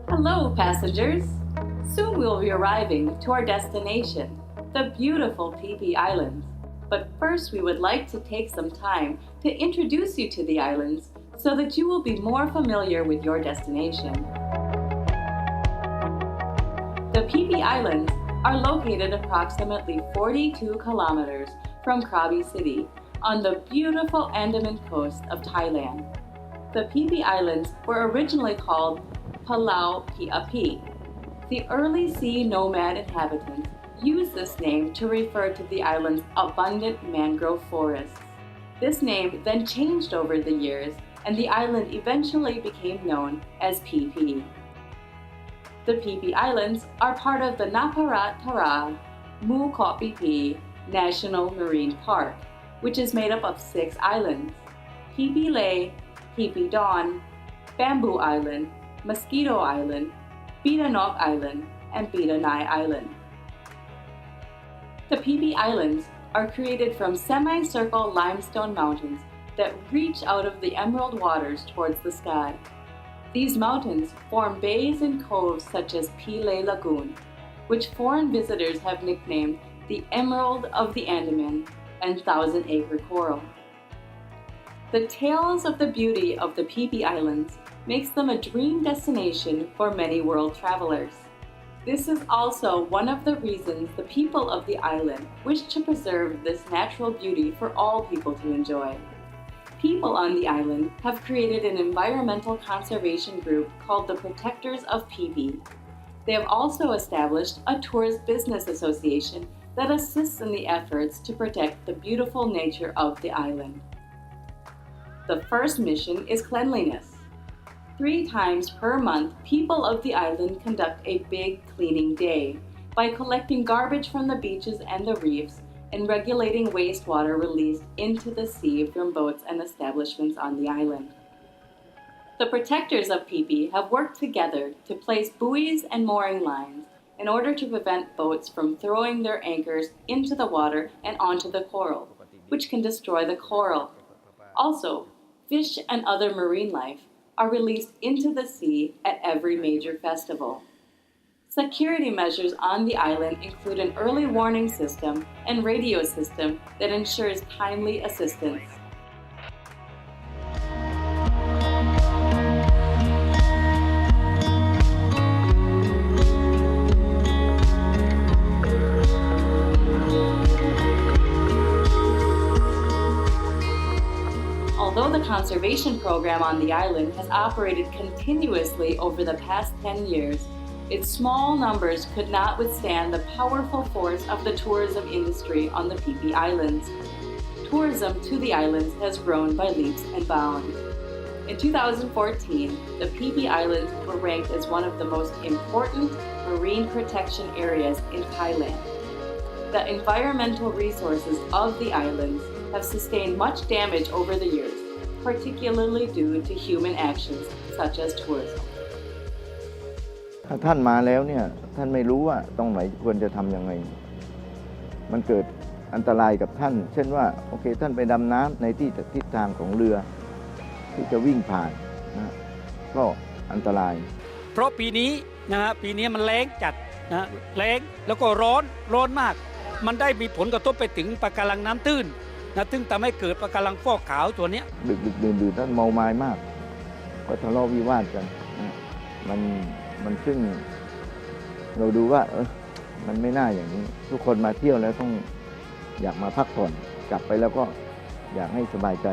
Hello, passengers! Soon we'll be arriving to our destination, the beautiful Phi Phi Islands. But first, we would like to take some time to introduce you to the islands so that you will be more familiar with your destination. The Phi Phi Islands are located approximately 42 kilometers from Krabi City on the beautiful Andaman coast of Thailand. The Phi Phi Islands were originally called Palau Piapi. The early sea nomad inhabitants used this name to refer to the island's abundant mangrove forests. This name then changed over the years, and the island eventually became known as Phi Phi. The Phi Phi Islands are part of the Naparat Tara Mu Ko Phi Phi National Marine Park, which is made up of 6 islands: Phi Phi Lay, Phi Phi Don, Bamboo Island, Mosquito Island, Bidanok Island, and Bidanai Island. The Phi Phi Islands are created from semicircle limestone mountains that reach out of the emerald waters towards the sky. These mountains form bays and coves such as Phi Lay Lagoon, which foreign visitors have nicknamed the Emerald of the Andaman and Thousand Acre Coral. The tales of the beauty of the Phi Phi Islands makes them a dream destination for many world travelers. This is also one of the reasons the people of the island wish to preserve this natural beauty for all people to enjoy. People on the island have created an environmental conservation group called the Protectors of Phi Phi. They have also established a tourist business association that assists in the efforts to protect the beautiful nature of the island. The first mission is cleanliness. 3 times per month, people of the island conduct a big cleaning day by collecting garbage from the beaches and the reefs and regulating wastewater released into the sea from boats and establishments on the island. The protectors of Phi Phi have worked together to place buoys and mooring lines in order to prevent boats from throwing their anchors into the water and onto the coral, which can destroy the coral. Also, fish and other marine life are released into the sea at every major festival. Security measures on the island include an early warning system and radio system that ensures timely assistance. Although the conservation program on the island has operated continuously over the past 10 years, its small numbers could not withstand the powerful force of the tourism industry on the Phi Phi Islands. Tourism to the islands has grown by leaps and bounds. In 2014, the Phi Phi Islands were ranked as one of the most important marine protection areas in Thailand. The environmental resources of the islands have sustained much damage over the years, particularly due to human actions such as tourism. ถ้าท่านมาแล้วเนี่ยท่านไม่รู้ว่าตรงไหนควรจะทำยังไงมันเกิดอันตรายกับท่านเช่นว่าโอเคท่านไปดำน้ำในที่ทิศทางของเรือที่จะวิ่งผ่านนะก็อันตรายเพราะปีนี้ปีนี้มันแล้งจัดแล้งแล้วก็ร้อนมากมันได้มีผลกระทบไปถึงปะการังน้ำตื้นซึ่งทำให้เกิดปะการังฟอกขาวตัวนี้ดึกดื่นท่านเมาไม้มากก็ทะเลาะวิวาทกันมันซึ่งเราดูว่ามันไม่น่าอย่างนี้ทุกคนมาเที่ยวแล้วต้องอยากมาพักผ่อนกลับไปแล้วก็อยากให้สบายใจ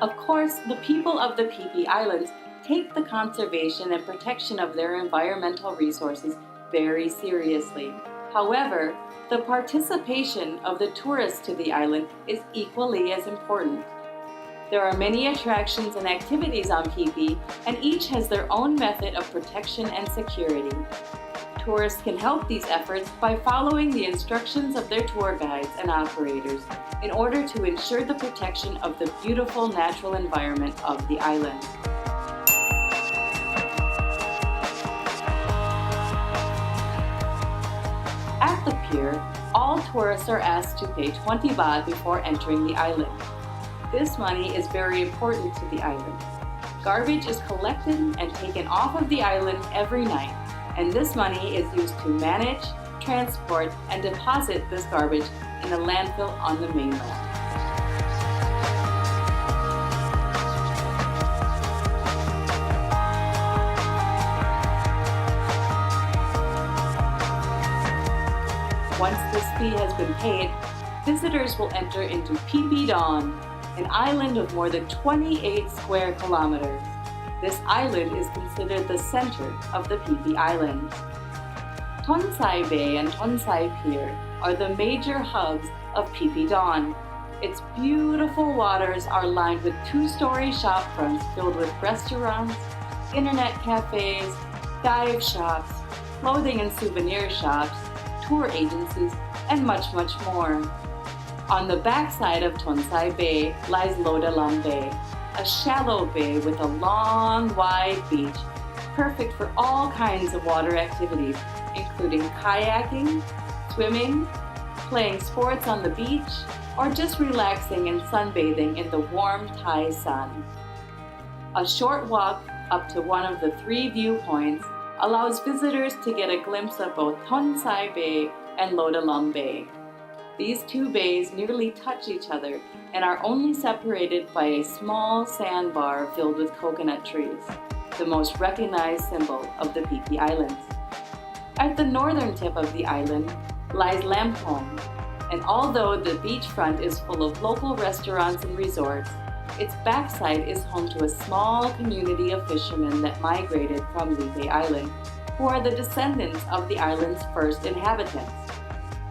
Of course, the people of the Phi Phi Islands take the conservation and protection of their environmental resources very seriously. However, the participation of the tourists to the island is equally as important. There are many attractions and activities on Phi Phi, and each has their own method of protection and security. Tourists can help these efforts by following the instructions of their tour guides and operators in order to ensure the protection of the beautiful natural environment of the island. At the pier, all tourists are asked to pay 20 baht before entering the island. This money is very important to the island. Garbage is collected and taken off of the island every night, and this money is used to manage, transport, and deposit this garbage in a landfill on the mainland. Once this fee has been paid, visitors will enter into Phi Phi Don, an island of more than 28 square kilometers. This island is considered the center of the Phi Phi Islands. Tonsai Bay and Tonsai Pier are the major hubs of Phi Phi Don. Its beautiful waters are lined with two-story shop fronts filled with restaurants, internet cafes, dive shops, clothing and souvenir shops, tour agencies, and much more. On the backside of Tonsai Bay lies Lodalam Bay, a shallow bay with a long, wide beach, perfect for all kinds of water activities, including kayaking, swimming, playing sports on the beach, or just relaxing and sunbathing in the warm Thai sun. A short walk up to one of the 3 viewpoints allows visitors to get a glimpse of both Tonsai Bay and Lodalam Bay. These 2 bays nearly touch each other and are only separated by a small sandbar filled with coconut trees, the most recognized symbol of the Phi Phi Islands. At the northern tip of the island lies Lampong, and although the beachfront is full of local restaurants and resorts, its backside is home to a small community of fishermen that migrated from Lipe Island, who are the descendants of the island's first inhabitants.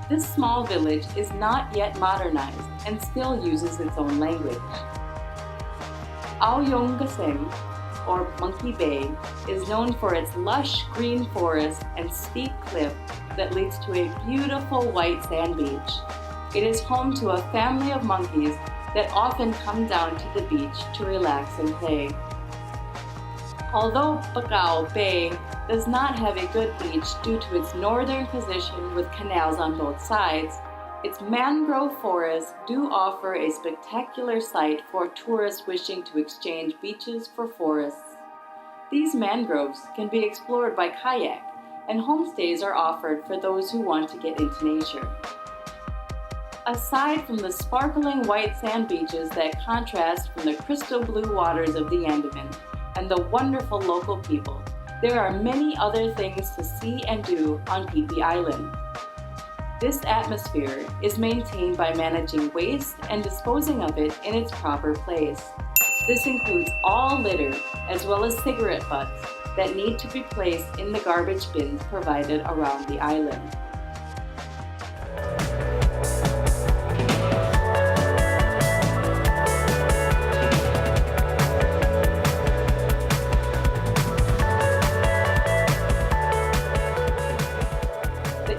This small village is not yet modernized and still uses its own language. Ao Yong Gaseng, or Monkey Bay, is known for its lush green forest and steep cliff that leads to a beautiful white sand beach. It is home to a family of monkeys that often come down to the beach to relax and play. Although Bacau Bay does not have a good beach due to its northern position with canals on both sides, its mangrove forests do offer a spectacular sight for tourists wishing to exchange beaches for forests. These mangroves can be explored by kayak, and homestays are offered for those who want to get into nature. Aside from the sparkling white sand beaches that contrast from the crystal blue waters of the Andaman and the wonderful local people, there are many other things to see and do on Phi Phi Island. This atmosphere is maintained by managing waste and disposing of it in its proper place. This includes all litter as well as cigarette butts that need to be placed in the garbage bins provided around the island.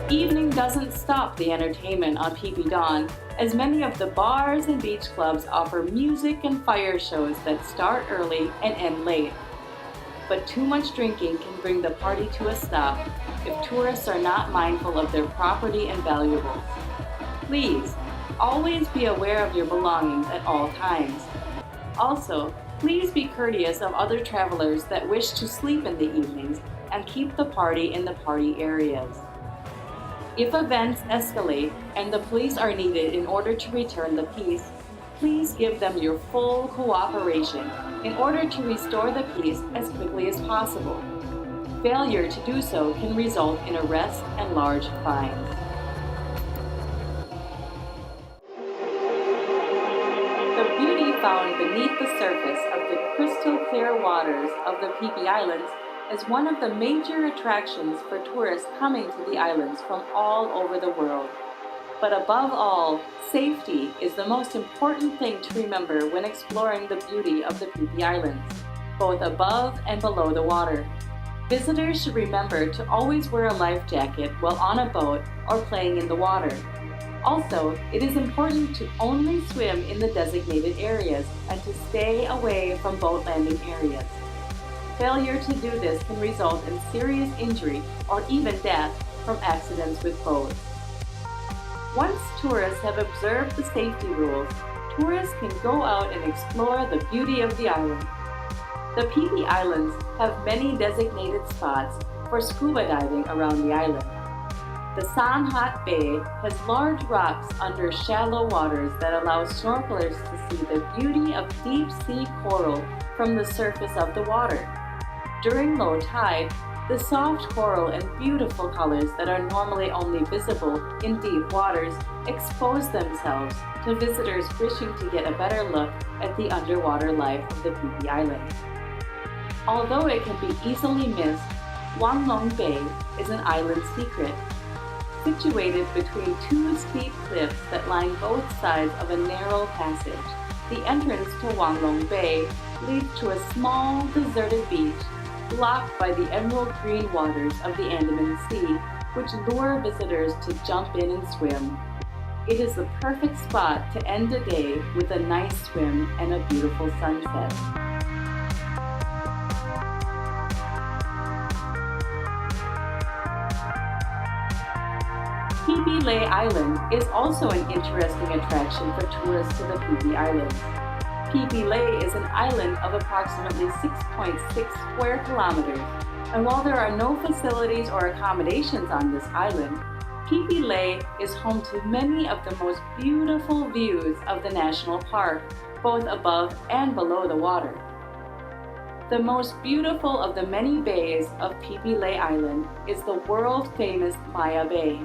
The evening doesn't stop the entertainment on Phi Phi Don, as many of the bars and beach clubs offer music and fire shows that start early and end late. But too much drinking can bring the party to a stop if tourists are not mindful of their property and valuables. Please, always be aware of your belongings at all times. Also, please be courteous of other travelers that wish to sleep in the evenings and keep the party in the party areas. If events escalate and the police are needed in order to return the peace, please give them your full cooperation in order to restore the peace as quickly as possible. Failure to do so can result in arrest and large fines. The beauty found beneath the surface of the crystal clear waters of the Phi Phi Islands is one of the major attractions for tourists coming to the islands from all over the world. But above all, safety is the most important thing to remember when exploring the beauty of the Phi Phi Islands, both above and below the water. Visitors should remember to always wear a life jacket while on a boat or playing in the water. Also, it is important to only swim in the designated areas and to stay away from boat landing areas. Failure to do this can result in serious injury or even death from accidents with boats. Once tourists have observed the safety rules, tourists can go out and explore the beauty of the island. The Phi Phi Islands have many designated spots for scuba diving around the island. The San Het Bay has large rocks under shallow waters that allow snorkelers to see the beauty of deep sea coral from the surface of the water. During low tide, the soft coral and beautiful colors that are normally only visible in deep waters expose themselves to visitors wishing to get a better look at the underwater life of the Phi Phi Islands. Although it can be easily missed, Quang Long Bay is an island secret. Situated between two steep cliffs that line both sides of a narrow passage, the entrance to Quang Long Bay leads to a small, deserted beach blocked by the emerald green waters of the Andaman Sea, which lure visitors to jump in and swim. It is the perfect spot to end a day with a nice swim and a beautiful sunset. Phi Phi Lay Island is also an interesting attraction for tourists to the Phi Phi Islands. Phi Phi Lay is an island of approximately 6.6 square kilometers, and while there are no facilities or accommodations on this island, Phi Phi Lay is home to many of the most beautiful views of the national park, both above and below the water. The most beautiful of the many bays of Phi Phi Lay Island is the world-famous Maya Bay.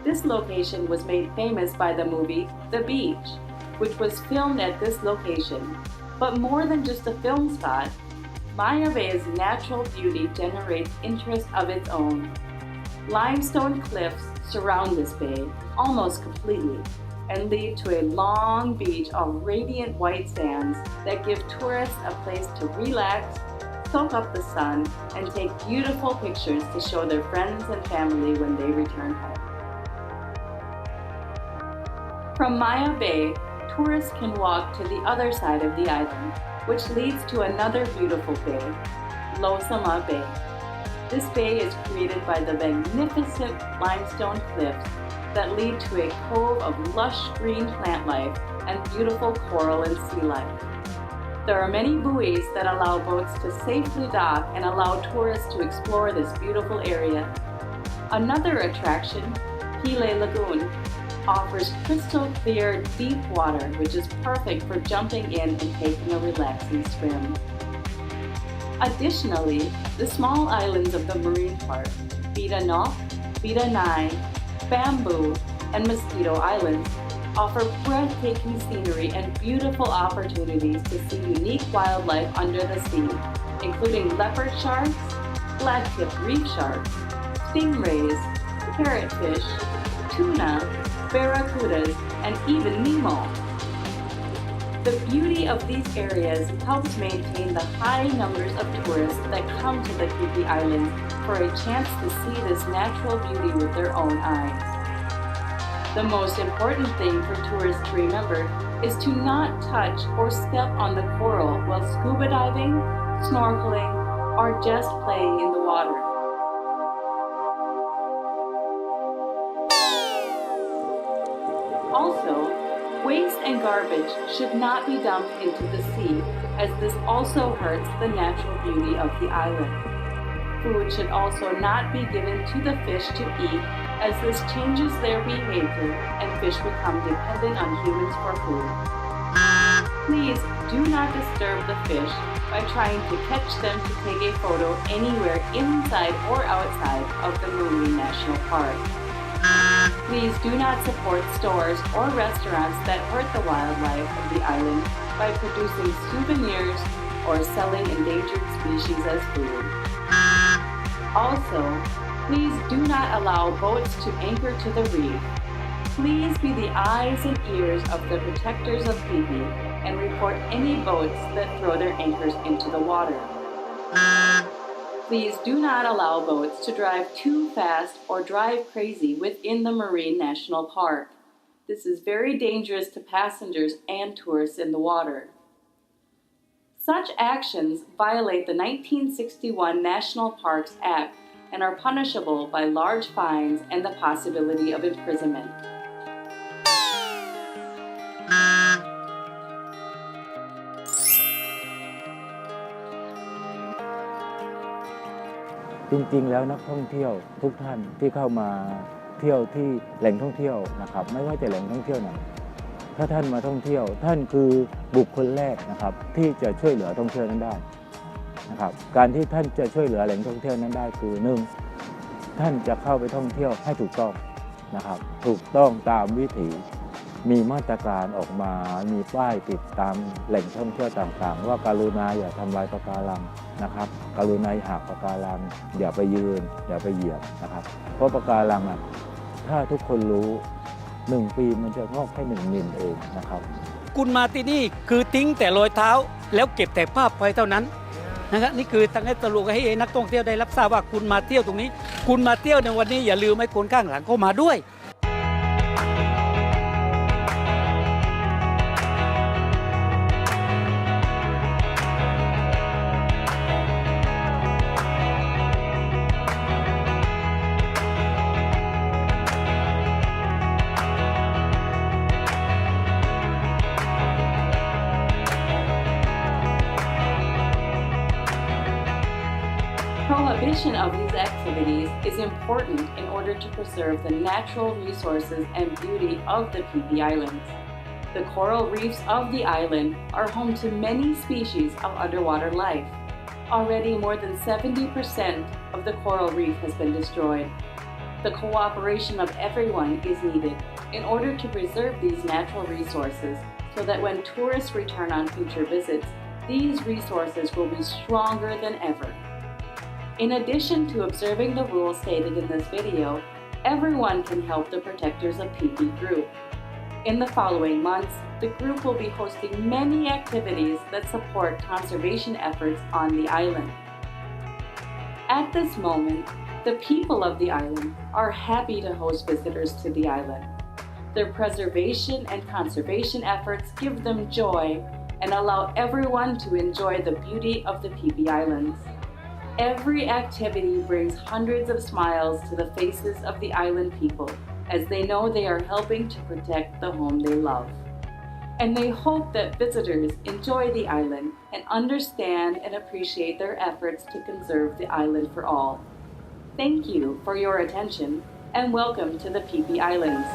This location was made famous by the movie The Beach, which was filmed at this location. But more than just a film spot, Maya Bay's natural beauty generates interest of its own. Limestone cliffs surround this bay almost completely and lead to a long beach of radiant white sands that give tourists a place to relax, soak up the sun, and take beautiful pictures to show their friends and family when they return home. From Maya Bay, tourists can walk to the other side of the island, which leads to another beautiful bay, Lo Sama Bay. This bay is created by the magnificent limestone cliffs that lead to a cove of lush green plant life and beautiful coral and sea life. There are many buoys that allow boats to safely dock and allow tourists to explore this beautiful area. Another attraction, Pile Lagoon, offers crystal clear, deep water, which is perfect for jumping in and taking a relaxing swim. Additionally, the small islands of the marine park, Bida Nok, Bida Nai, Bamboo, and Mosquito Islands, offer breathtaking scenery and beautiful opportunities to see unique wildlife under the sea, including leopard sharks, black-tipped reef sharks, stingrays, parrotfish, tuna, barracudas, and even Nemo. The beauty of these areas helps maintain the high numbers of tourists that come to the Phi Phi Islands for a chance to see this natural beauty with their own eyes. The most important thing for tourists to remember is to not touch or step on the coral while scuba diving, snorkeling, or just playing in the water. Also, waste and garbage should not be dumped into the sea, as this also hurts the natural beauty of the island. Food should also not be given to the fish to eat, as this changes their behavior and fish become dependent on humans for food. Please do not disturb the fish by trying to catch them to take a photo anywhere inside or outside of the Marine National Park. Please do not support stores or restaurants that hurt the wildlife of the island by producing souvenirs or selling endangered species as food. Also, please do not allow boats to anchor to the reef. Please be the eyes and ears of the protectors of Phi Phi and report any boats that throw their anchors into the water. Please do not allow boats to drive too fast or drive crazy within the Marine National Park. This is very dangerous to passengers and tourists in the water. Such actions violate the 1961 National Parks Act and are punishable by large fines and the possibility of imprisonment.จริงๆแล้วนักท่องเที่ยวทุกท่านที่เข้ามาเที่ยวที่แหล่งท่องเที่ยวนะครับไม่ว่าจะแหล่งท่องเที่ยวไหนถ้าท่านมาท่องเที่ยวท่านคือบุคคลแรกนะครับที่จะช่วยเหลือท่องเที่ยวนั้นได้นะครับการที่ท่านจะช่วยเหลือแหล่งท่องเที่ยวนั้นได้คือ1ท่านจะเข้าไปท่องเที่ยวให้ถูกต้องนะครับถูกต้องตามวิถีมีมาตรการออกมามีป้ายติดตามแหล่งท่องเที่ยวต่างๆว่าการุณาอย่าทำลายปะการังนะครับกรุณาหักปะการังอย่าไปยืนอย่าไปเหยียบนะครับเพราะปะการังถ้าทุกคนรู้1 ปีมันจะงอกแค่1 มิลเองนะครับคุณมาที่นี่คือทิ้งแต่รอยเท้าแล้วเก็บแต่ภาพไปเท่านั้นนะครับนี่คือตั้งให้สรุปให้นักท่องเที่ยวได้รับทราบว่าคุณมาเที่ยวตรงนี้คุณมาเที่ยวในวันนี้อย่าลืมให้คนข้างหลังเข้ามาด้วย Prohibition of these activities is important in order to preserve the natural resources and beauty of the Phi Phi Islands. The coral reefs of the island are home to many species of underwater life. Already more than 70% of the coral reef has been destroyed. The cooperation of everyone is needed in order to preserve these natural resources so that when tourists return on future visits, these resources will be stronger than ever. In addition to observing the rules stated in this video, everyone can help the Protectors of Phi Phi group. In the following months, the group will be hosting many activities that support conservation efforts on the island. At this moment, the people of the island are happy to host visitors to the island. Their preservation and conservation efforts give them joy and allow everyone to enjoy the beauty of the Phi Phi Islands. Every activity brings hundreds of smiles to the faces of the island people as they know they are helping to protect the home they love. And they hope that visitors enjoy the island and understand and appreciate their efforts to conserve the island for all. Thank you for your attention and welcome to the Phi Phi Islands.